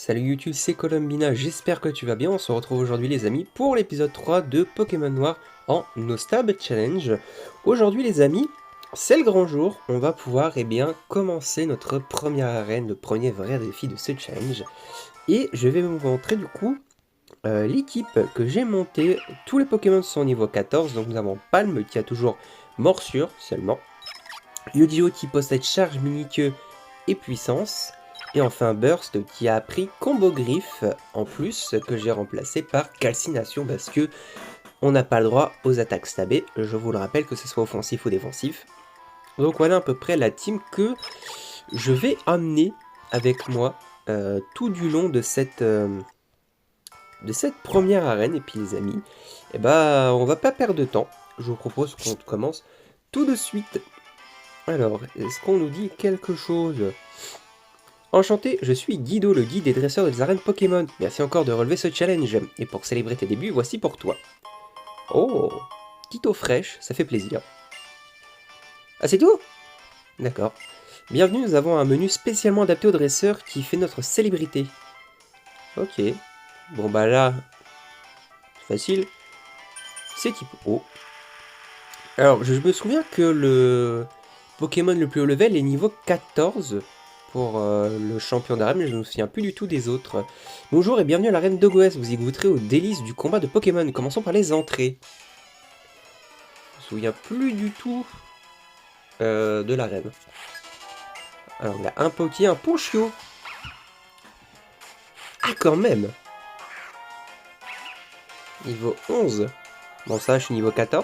Salut YouTube, c'est Colombina, j'espère que tu vas bien. On se retrouve aujourd'hui les amis pour l'épisode 3 de Pokémon Noir en No-Stab Challenge. Aujourd'hui les amis, c'est le grand jour, on va pouvoir commencer notre première arène, le premier vrai défi de ce challenge. Et je vais vous montrer du coup l'équipe que j'ai montée. Tous les Pokémon sont niveau 14, donc nous avons Palme qui a toujours Morsure seulement. Yu-Gi-Oh qui possède Charge, Mini-Queue et Puissance. Et enfin Burst qui a appris Combo Griffe en plus, que j'ai remplacé par Calcination parce que on n'a pas le droit aux attaques stabées. Je vous le rappelle, que ce soit offensif ou défensif. Donc voilà à peu près la team que je vais amener avec moi tout du long de cette première arène. Et puis les amis, on va pas perdre de temps. Je vous propose qu'on commence tout de suite. Alors, est-ce qu'on nous dit quelque chose ? Enchanté, je suis Guido, le guide des dresseurs des arènes Pokémon. Merci encore de relever ce challenge. Et pour célébrer tes débuts, voici pour toi. Oh, petite eau fraîche, ça fait plaisir. Ah, c'est tout ? D'accord. Bienvenue, nous avons un menu spécialement adapté aux dresseurs qui fait notre célébrité. Ok. Bon bah là, facile. C'est type O. Alors, je me souviens que le Pokémon le plus haut level est niveau 14 pour le champion d'arène, mais je ne me souviens plus du tout des autres. Bonjour et bienvenue à l'arène d'Ogoès, vous y goûterez aux délices du combat de Pokémon. Commençons par les entrées. Je me souviens plus du tout de l'arène. Alors, on a un Poké, un Ponchio. Ah, quand même. Niveau 11. Bon, ça, je suis niveau 14.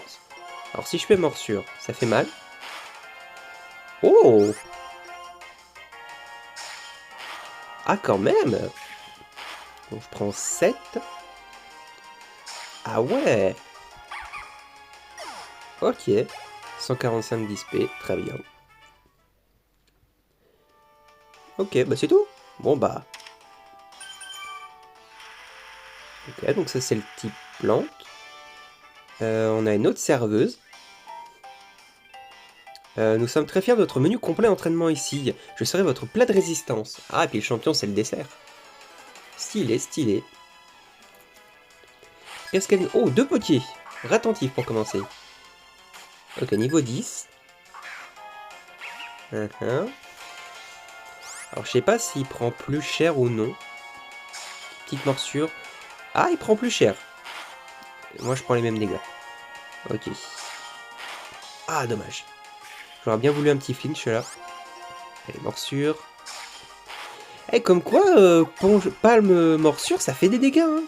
Alors, si je fais morsure, ça fait mal. Oh! Ah, quand même! Donc, je prends 7. Ah ouais! Ok. 145 d'XP, très bien. Ok, bah c'est tout. Bon bah. Ok, donc ça c'est le type plante. On a une autre serveuse. Nous sommes très fiers de votre menu complet entraînement ici. Je serai votre plat de résistance. Ah, et puis le champion c'est le dessert. Stylé, stylé. Qu'est-ce qu'elle... Oh, 2 potiers. Attentif pour commencer. Ok, niveau 10. Alors je sais pas s'il prend plus cher ou non. Petite morsure. Ah, il prend plus cher. Moi je prends les mêmes dégâts. Ok. Ah, dommage. J'aurais bien voulu un petit flinch là. Allez, morsure. Eh, comme quoi, palme, morsure, ça fait des dégâts, hein.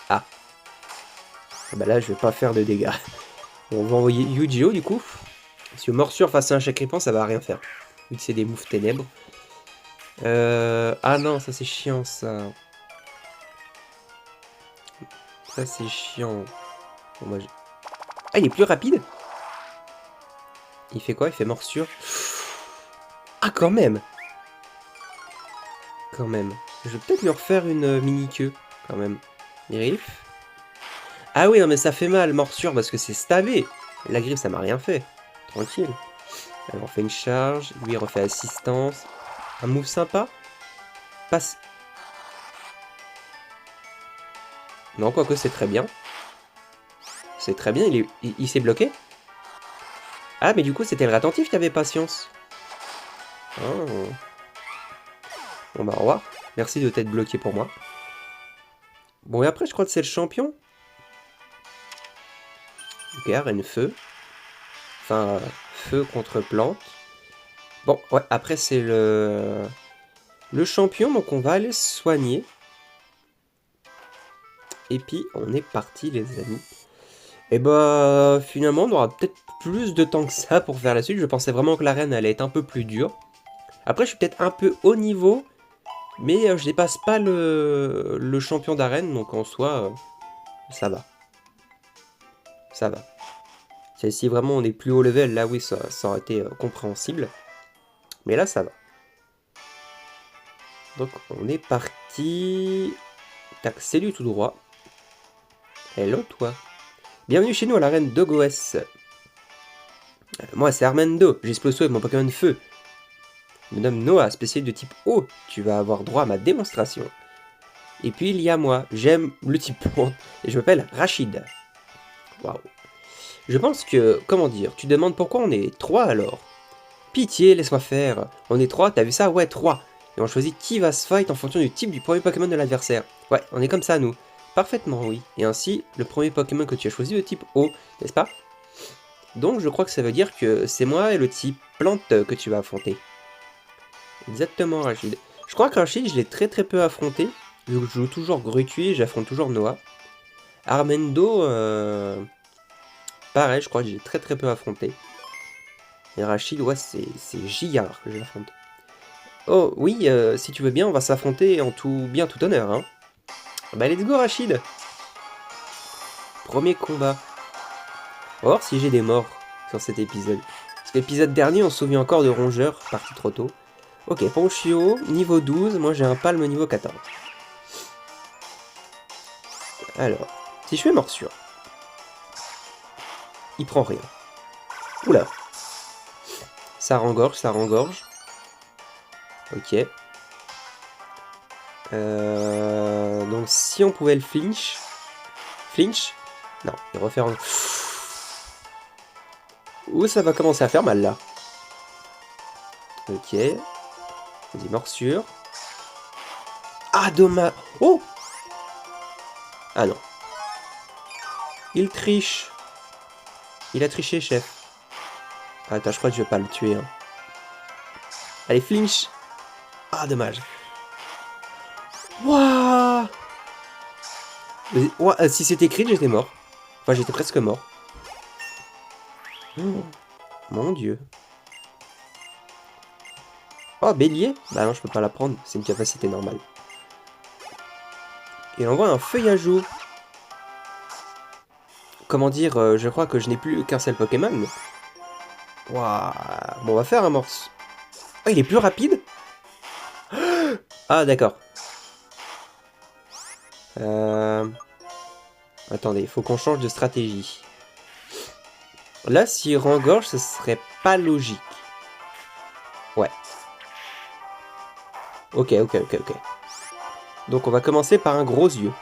Ah. Bah là, je vais pas faire de dégâts. On va envoyer Yu-Gi-Oh du coup. Parce que morsure face à un Chacripant, ça va rien faire. Vu que c'est des moves ténèbres. Ah non, ça c'est chiant, ça. Ça c'est chiant. Bon, moi, ah, il est plus rapide. Il fait quoi? Il fait morsure. Ah, quand même. Quand même. Je vais peut-être lui refaire une mini-queue, quand même. Griffe. Ah oui, non mais ça fait mal, morsure, parce que c'est stabé. La griffe, ça m'a rien fait. Tranquille. Alors, on fait une charge. Lui, il refait assistance. Un move sympa. Passe. Non, quoique c'est très bien. C'est très bien, il s'est bloqué. Ah, mais du coup, c'était le attentif qui avait patience. Oh. Bon bah, au revoir. Merci de t'être bloqué pour moi. Bon, et après, je crois que c'est le champion. Ok, arène feu. Enfin, feu contre plante. Bon, ouais, après, c'est le champion, donc on va aller se soigner. Et puis, on est parti, les amis. Et bah, finalement, on aura peut-être plus de temps que ça pour faire la suite. Je pensais vraiment que l'arène allait être un peu plus dure. Après, je suis peut-être un peu haut niveau, mais je dépasse pas le champion d'arène, donc en soi, ça va. Ça va. Si vraiment on est plus haut level, là oui, ça aurait été compréhensible. Mais là, ça va. Donc, on est parti. Tac, c'est du tout droit. Hello, toi. Bienvenue chez nous à l'arène d'Ogoès. Moi, c'est Armando. J'explose avec mon Pokémon Feu. Je me nomme Noah, spécialiste de type eau. Tu vas avoir droit à ma démonstration. Et puis il y a moi, j'aime le type plante. Et je m'appelle Rachid. Waouh. Je pense que, comment dire, tu demandes pourquoi on est 3 alors. Pitié, laisse-moi faire. On est 3, t'as vu ça? Ouais, 3. Et on choisit qui va se fight en fonction du type du premier Pokémon de l'adversaire. Ouais, on est comme ça nous. Parfaitement, oui. Et ainsi, le premier Pokémon que tu as choisi est de type eau, n'est-ce pas? Donc je crois que ça veut dire que c'est moi et le type plante que tu vas affronter. Exactement, Rachid. Je crois que Rachid, je l'ai très peu affronté. Je joue toujours Grucuit, j'affronte toujours Noah. Armendo, pareil, je crois que j'ai très peu affronté. Et Rachid, ouais, c'est Gillard que j'affronte. Oh, oui, si tu veux bien, on va s'affronter en tout honneur, hein. Bah, let's go, Rachid. Premier combat. On va voir si j'ai des morts sur cet épisode. Parce que l'épisode dernier, on se souvient encore de Rongeur, parti trop tôt. Ok, Ponchio, niveau 12, moi j'ai un palme niveau 14. Alors, si je fais morsure, il prend rien. Oula. Ça rengorge, ça rengorge. Ok. Donc si on pouvait le flinch. Flinch? Non, il refait en... Ouh, ça va commencer à faire mal là. Ok. Vas-y, morsure. Ah, dommage. Oh! Ah non. Il triche. Il a triché, chef. Attends, je crois que je vais pas le tuer. Hein. Allez, flinch. Ah, dommage. Wouah! Si c'était crit, j'étais mort. Enfin, j'étais presque mort. Oh, mon dieu. Oh, bélier? Bah non, je peux pas la prendre. C'est une capacité normale. Il envoie un feuillage. Comment dire, je crois que je n'ai plus qu'un seul Pokémon. Waouh. Bon, on va faire un morceau. Ah, il est plus rapide? Ah, d'accord. Attendez, il faut qu'on change de stratégie. Là, s'il rengorge, ce serait pas logique. Ouais. Ok. Donc, on va commencer par un gros yeux.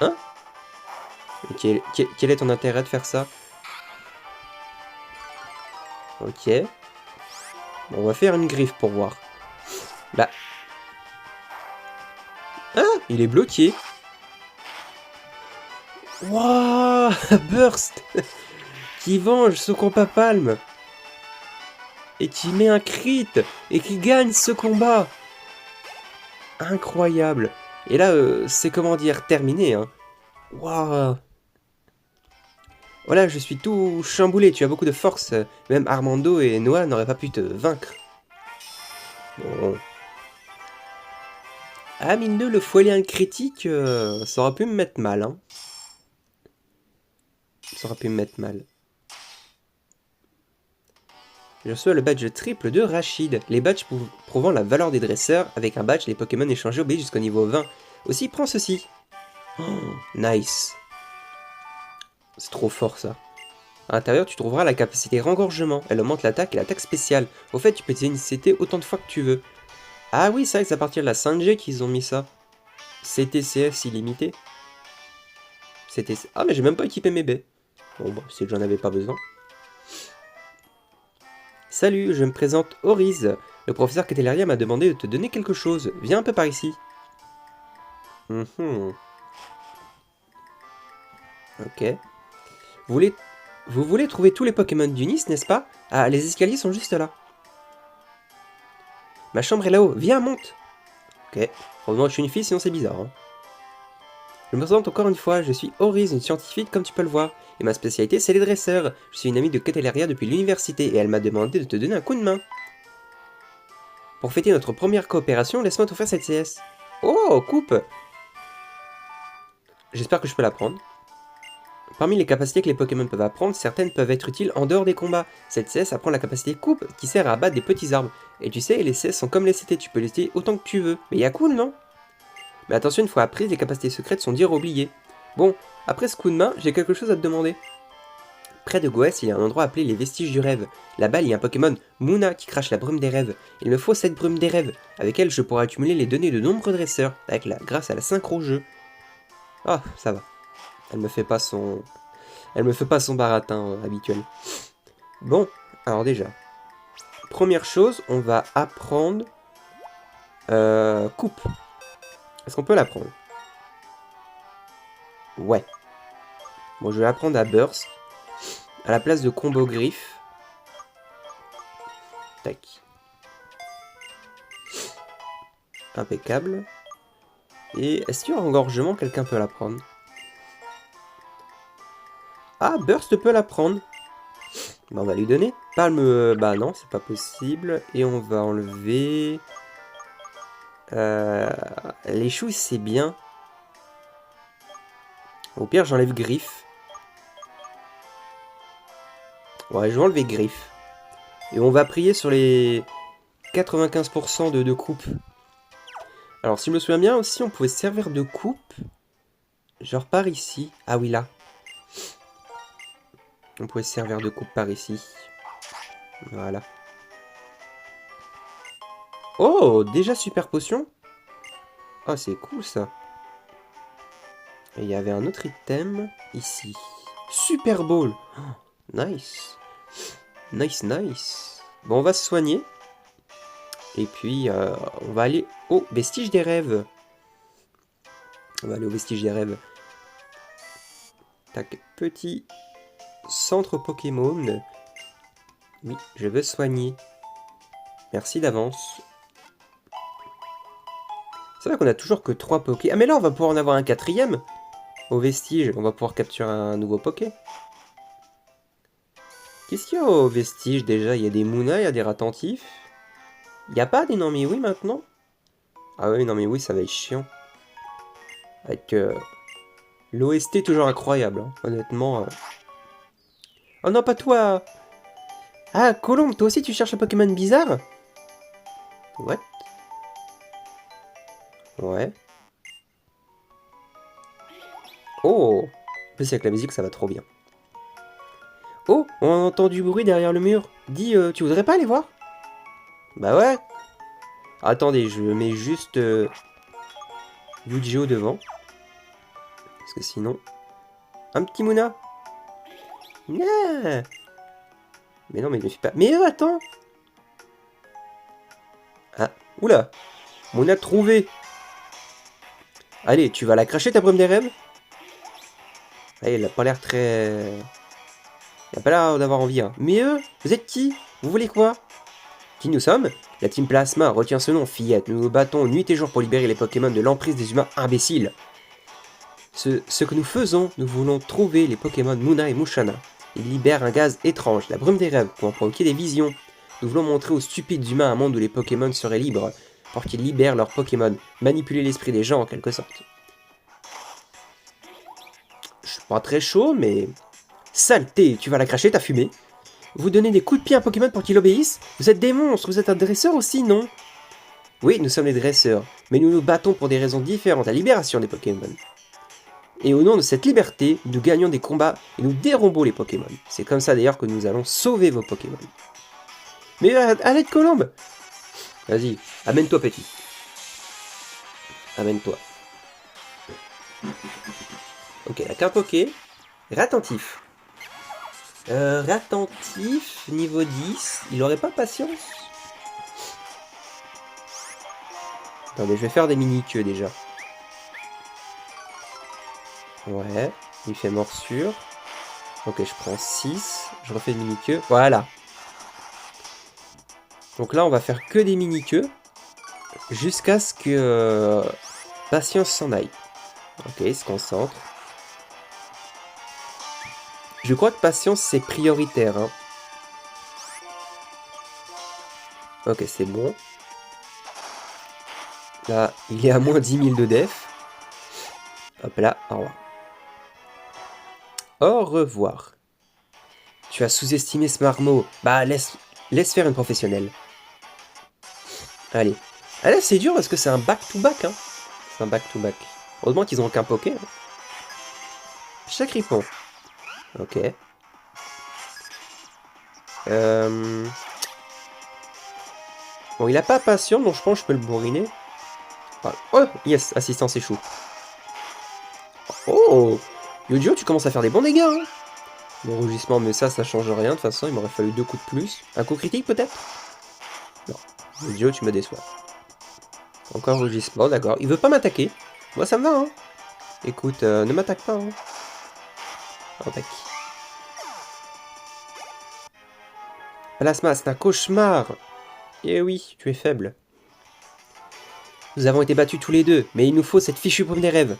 Hein? Quel est ton intérêt de faire ça? Ok. Bon, on va faire une griffe pour voir. Bah. Ah, il est bloqué. Wouah, Burst qui venge ce combat palme. Et qui met un crit. Et qui gagne ce combat. Incroyable. Et là, c'est comment dire, terminé. Hein. Waouh. Voilà, je suis tout chamboulé. Tu as beaucoup de force. Même Armando et Noah n'auraient pas pu te vaincre. Bon. Ah, mine de le foilien critique, ça aurait pu me mettre mal. Hein. Ça aurait pu me mettre mal. Je reçois le badge triple de Rachid. Les badges prouvant la valeur des dresseurs. Avec un badge, les Pokémon échangés obéissent jusqu'au niveau 20. Aussi, prends ceci. Oh, nice. C'est trop fort ça. À l'intérieur, tu trouveras la capacité rengorgement. Elle augmente l'attaque et l'attaque spéciale. Au fait, tu peux utiliser une CT autant de fois que tu veux. Ah oui, c'est vrai que c'est à partir de la 5G qu'ils ont mis ça. CTCS illimité. Ah, mais j'ai même pas équipé mes baies. Bon, bah, c'est que j'en avais pas besoin. Salut, je me présente Oriz. Le professeur Catelaria m'a demandé de te donner quelque chose. Viens un peu par ici. Ok. Vous voulez trouver tous les Pokémon du Nice, n'est-ce pas? Ah, les escaliers sont juste là. Ma chambre est là-haut. Viens, monte. Ok. Heureusement que je suis une fille, sinon c'est bizarre. Hein. Je me présente encore une fois, je suis Oriz, une scientifique comme tu peux le voir. Et ma spécialité, c'est les dresseurs. Je suis une amie de Catelaria depuis l'université et elle m'a demandé de te donner un coup de main. Pour fêter notre première coopération, laisse-moi t'offrir cette CS. Oh, coupe! J'espère que je peux la prendre. Parmi les capacités que les Pokémon peuvent apprendre, certaines peuvent être utiles en dehors des combats. Cette CS apprend la capacité coupe qui sert à abattre des petits arbres. Et tu sais, les CS sont comme les CT, tu peux les utiliser autant que tu veux. Mais y'a cool, non? Mais attention, une fois apprises, les capacités secrètes sont dire oubliées. Bon, après ce coup de main, j'ai quelque chose à te demander. Près de Goès, il y a un endroit appelé les Vestiges du Rêve. Là-bas, il y a un Pokémon, Munna, qui crache la brume des rêves. Il me faut cette brume des rêves. Avec elle, je pourrai accumuler les données de nombreux dresseurs, grâce à la synchro jeu. Ah, ça va. Elle me fait pas son baratin habituel. Bon, alors déjà. Première chose, on va apprendre... coupe. Est-ce qu'on peut l'apprendre? Ouais. Bon, je vais l'apprendre à Burst. À la place de combo griffe. Tac. Impeccable. Et est-ce qu'il y a engorgement? Quelqu'un peut l'apprendre? Ah, Burst peut l'apprendre. Bah, on va lui donner. Palme, bah non, c'est pas possible. Et on va enlever... les choux, c'est bien. Au pire, j'enlève griffe. Ouais, je vais enlever griffe. Et on va prier sur les 95% de coupe. Alors, si je me souviens bien aussi, on pouvait se servir de coupe. Genre par ici. Ah oui, là. On pouvait se servir de coupe par ici. Voilà. Oh, déjà super potion. Ah, c'est cool ça. Et il y avait un autre item ici. Super Ball. Oh, nice. Nice, nice. Bon, on va se soigner. Et puis, on va aller au Vestige des Rêves. On va aller au Vestige des Rêves. Tac, petit centre Pokémon. Oui, je veux soigner. Merci d'avance. C'est vrai qu'on a toujours que 3 Poké. Ah mais là on va pouvoir en avoir un 4ème. Au Vestige, on va pouvoir capturer un nouveau Poké. Qu'est-ce qu'il y a au Vestige déjà? Il y a des Munna, il y a des Ratentifs. Il n'y a pas des non mais oui maintenant? Ah oui, non mais oui, ça va être chiant. Avec l'OST toujours incroyable, hein. Honnêtement. Oh non, pas toi! Ah, Colombe, toi aussi tu cherches un Pokémon bizarre? What? Ouais. Oh! En plus avec la musique ça va trop bien. Oh, on entend du bruit derrière le mur. Dis, tu voudrais pas aller voir? Bah ouais. Attendez, je mets juste Yu-Gi-Oh devant. Parce que sinon... Un petit Munna. Yeah. Mais non, mais ne fais pas... Mais attends. Ah, oula. Munna trouvé. Allez, tu vas la cracher ta brume des rêves? Allez, elle a pas l'air très... Il a pas l'air d'avoir envie, hein. Mais vous êtes qui? Vous voulez quoi? Qui nous sommes? La Team Plasma retient ce nom, fillette. Nous nous battons nuit et jour pour libérer les Pokémon de l'emprise des humains imbéciles. Ce que nous faisons, nous voulons trouver les Pokémon Munna et Mushanna. Ils libèrent un gaz étrange, la brume des rêves, pour en provoquer des visions. Nous voulons montrer aux stupides humains un monde où les Pokémon seraient libres, pour qu'ils libèrent leurs Pokémon, manipuler l'esprit des gens en quelque sorte. Je suis pas très chaud, mais... Saleté, tu vas la cracher, t'as fumé. Vous donnez des coups de pied à un Pokémon pour qu'il obéisse? Vous êtes des monstres, vous êtes un dresseur aussi, non? Oui, nous sommes les dresseurs, mais nous nous battons pour des raisons différentes, la libération des Pokémon. Et au nom de cette liberté, nous gagnons des combats et nous dérombons les Pokémon. C'est comme ça d'ailleurs que nous allons sauver vos Pokémon. Mais allez de Colombe! Vas-y, amène-toi petit. Amène-toi. Ok, la carte Poké. Ratentif. Ratentif, niveau 10. Il aurait pas patience? Attendez, je vais faire des mini-queues déjà. Ouais, il fait morsure. Ok, je prends 6. Je refais une mini-queue. Voilà. Donc là, on va faire que des mini-queues. Jusqu'à ce que Patience s'en aille. Ok, il se concentre. Je crois que Patience, c'est prioritaire. Hein. Ok, c'est bon. Là, il est à moins 10 000 de def. Hop là, au revoir. Au revoir. Tu as sous-estimé ce marmot. Bah, laisse faire une professionnelle. Allez. Ah là, c'est dur parce que c'est un back-to-back. Hein. C'est un back-to-back. Heureusement qu'ils ont aucun poké. Hein. Chaque ripon. Ok. Bon, il a pas patient, donc je pense que je peux le bourriner. Ah, oh, yes, assistance échoue. Oh, Yojo, tu commences à faire des bons dégâts, hein. Bon, rugissement, mais ça change rien. De toute façon, il m'aurait fallu 2 coups de plus. Un coup critique, peut-être? Non. Yojo, tu me déçois. Encore rugissement, d'accord. Il veut pas m'attaquer. Moi, ça me va, hein. Écoute, ne m'attaque pas, hein. Attaque. Plasma, c'est un cauchemar. Eh oui, tu es faible. Nous avons été battus tous les deux, mais il nous faut cette fichue brume des rêves.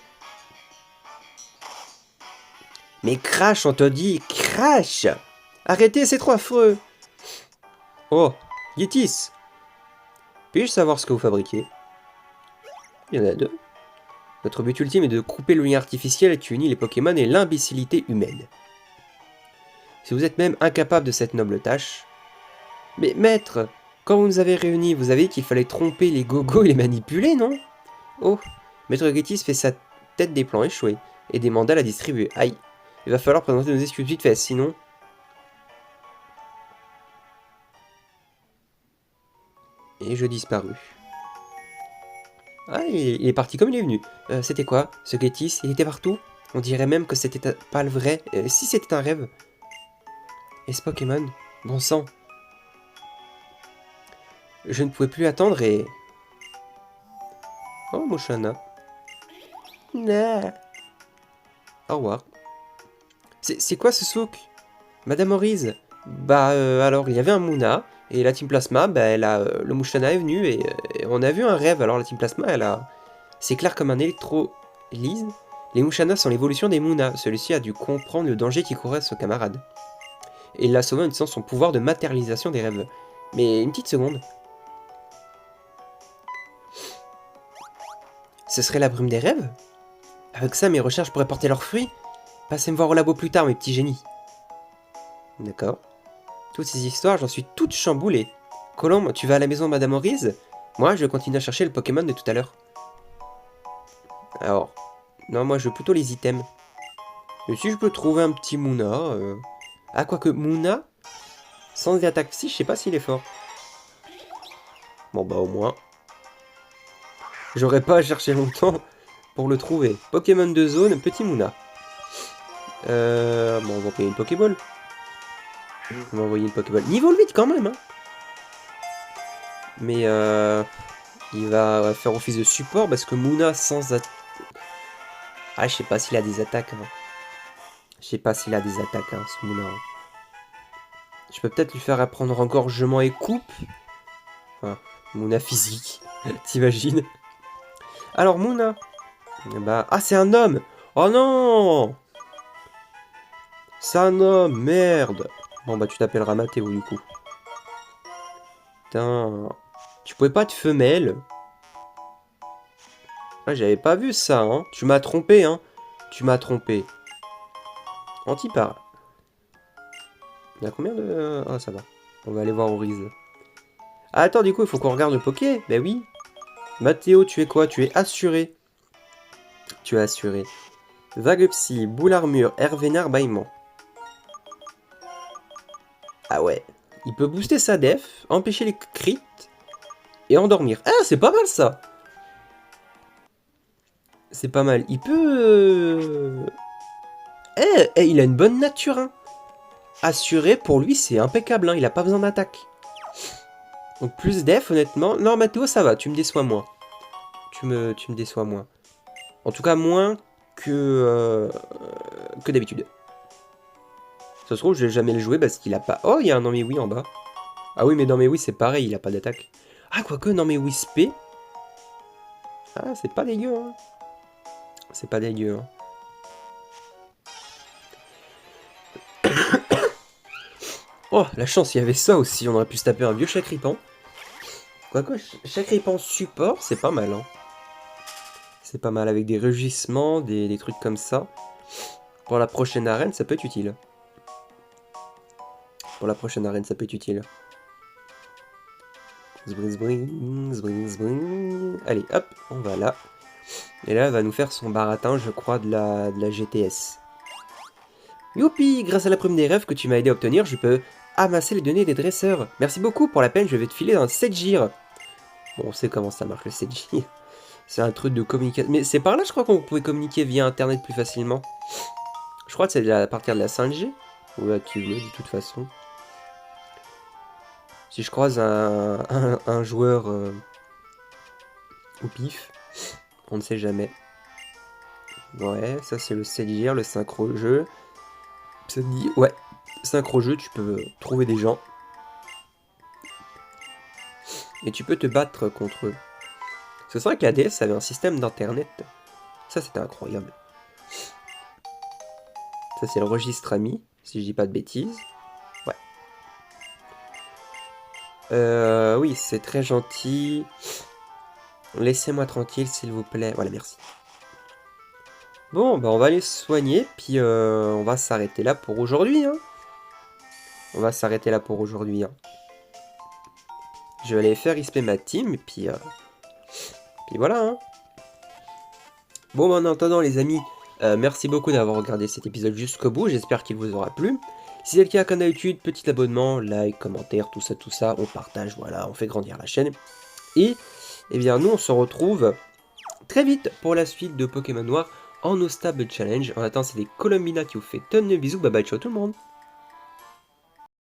Mais crash, on te dit, crash! Arrêtez, c'est trop affreux! Oh, Yetis! Puis-je savoir ce que vous fabriquez? Il y en a 2. Notre but ultime est de couper le lien artificiel qui unit les Pokémon et l'imbécilité humaine. Si vous êtes même incapable de cette noble tâche... Mais maître, quand vous nous avez réunis, vous avez dit qu'il fallait tromper les gogos et les manipuler, non? Oh, Maître Yetis fait sa tête des plans échoués et des mandales à distribuer. Aïe, il va falloir présenter nos excuses vite fait, sinon... Et je disparus. Ah, il est parti comme il est venu. C'était quoi, ce Yetis? Il était partout? On dirait même que c'était pas le vrai. Si c'était un rêve? Et ce Pokémon? Bon sang. Je ne pouvais plus attendre et... Oh, Moshana. Nah. Au revoir. C'est quoi ce souk? Madame Orize? Bah, alors, il y avait un Munna, et la Team Plasma, bah, le Moshana est venu, et on a vu un rêve. Alors, la Team Plasma, elle a... C'est clair comme un électrolyse. Les Mushanas sont l'évolution des Munna. Celui-ci a dû comprendre le danger qui courait à son camarade. Et il l'a sauvé en utilisant son pouvoir de matérialisation des rêves. Mais une petite seconde. Ce serait la brume des rêves? Avec ça, mes recherches pourraient porter leurs fruits. Passez me voir au labo plus tard, mes petits génies. D'accord. Toutes ces histoires, j'en suis toute chamboulée. Colombe, tu vas à la maison de Madame Orize? Moi, je continue à chercher le Pokémon de tout à l'heure. Alors, non, moi, je veux plutôt les items. Et si je peux trouver un petit Munna... Ah, quoique, Munna, sans attaque psy, je sais pas s'il est fort. Bon, bah, au moins. J'aurais pas à chercher longtemps pour le trouver. Pokémon de zone, petit Munna. Bon, on va payer une Pokéball. On va envoyer une Pokéball. Niveau 8 quand même, hein. Mais il va faire office de support parce que Munna sans attaque... Ah, je sais pas s'il a des attaques. Hein. Je sais pas s'il a des attaques, hein, ce Munna. Je peux peut-être lui faire apprendre engorgement et coupe. Ah, Munna physique. T'imagines? Alors, Munna. Bah... Ah, c'est un homme. Oh non! C'est un homme, merde. Bon, bah, tu t'appelleras Mathéo, du coup. Putain... Tu pouvais pas être femelle? Ah, j'avais pas vu ça, hein. Tu m'as trompé, hein. Tu m'as trompé. Antipara. Il y a combien de... Ah, ça va. On va aller voir Orize. Ah, attends, du coup, il faut qu'on regarde le Poké. Ben oui. Mathéo, tu es quoi? Tu es assuré. Tu es assuré. Vague Psy, boule armure, air vénard, bâillement. Ah ouais. Il peut booster sa def, empêcher les crits et endormir. Ah, c'est pas mal ça. C'est pas mal. Il peut... il a une bonne nature, hein. Assuré, pour lui, c'est impeccable, hein. Il a pas besoin d'attaque. Donc plus def, honnêtement. Non, Mathéo, ça va. Tu me déçois moins. Tu me déçois moins. En tout cas, moins que d'habitude. Ça se trouve, je vais jamais le jouer parce qu'il a pas... Oh, il y a un Namewi en bas. Ah oui, mais Namewi, c'est pareil, il a pas d'attaque. Ah, quoique, Namewi spé. Ah, c'est pas dégueu, hein. C'est pas dégueu, hein. Oh, la chance, il y avait ça aussi. On aurait pu se taper un vieux Chakripan. Quoique, Chakripan support, c'est pas mal, hein. C'est pas mal, avec des rugissements, des trucs comme ça. Pour la prochaine arène, ça peut être utile. Pour la prochaine arène, ça peut être utile. Allez, hop, on va là. Et là, elle va nous faire son baratin, je crois, de la GTS. Youpi! Grâce à la prime des rêves que tu m'as aidé à obtenir, je peux amasser les données des dresseurs. Merci beaucoup, pour la peine, je vais te filer un 7 gires. Bon, on sait comment ça marche le 7 gires. C'est un truc de communication. Mais c'est par là, je crois, qu'on pouvait communiquer via Internet plus facilement. Je crois que c'est à partir de la 5G. Ou là, qui veut, de toute façon. Si je croise un joueur au pif, on ne sait jamais. Ouais, ça c'est le 7 gires, le synchro-jeu. Ça te dit, ouais, synchro-jeu, tu peux trouver des gens. Et tu peux te battre contre eux. C'est vrai que la DS avait un système d'internet. Ça c'était incroyable. Ça c'est le registre ami, si je dis pas de bêtises. Ouais. Oui, c'est très gentil. Laissez-moi tranquille, s'il vous plaît. Voilà, merci. Bon, bah on va aller se soigner, puis on va s'arrêter là pour aujourd'hui. Hein. On va s'arrêter là pour aujourd'hui. Hein. Je vais aller faire respect ma team, et puis voilà. Hein. Bon, bah, en attendant, les amis, merci beaucoup d'avoir regardé cet épisode jusqu'au bout. J'espère qu'il vous aura plu. Si c'est le cas, comme d'habitude, petit abonnement, like, commentaire, tout ça, on partage, voilà, on fait grandir la chaîne. Et, eh bien, nous, on se retrouve très vite pour la suite de Pokémon Noir en No Stable Challenge. En attendant, c'est des Columbina qui vous fait tonne de bisous. Bye bye, ciao tout le monde.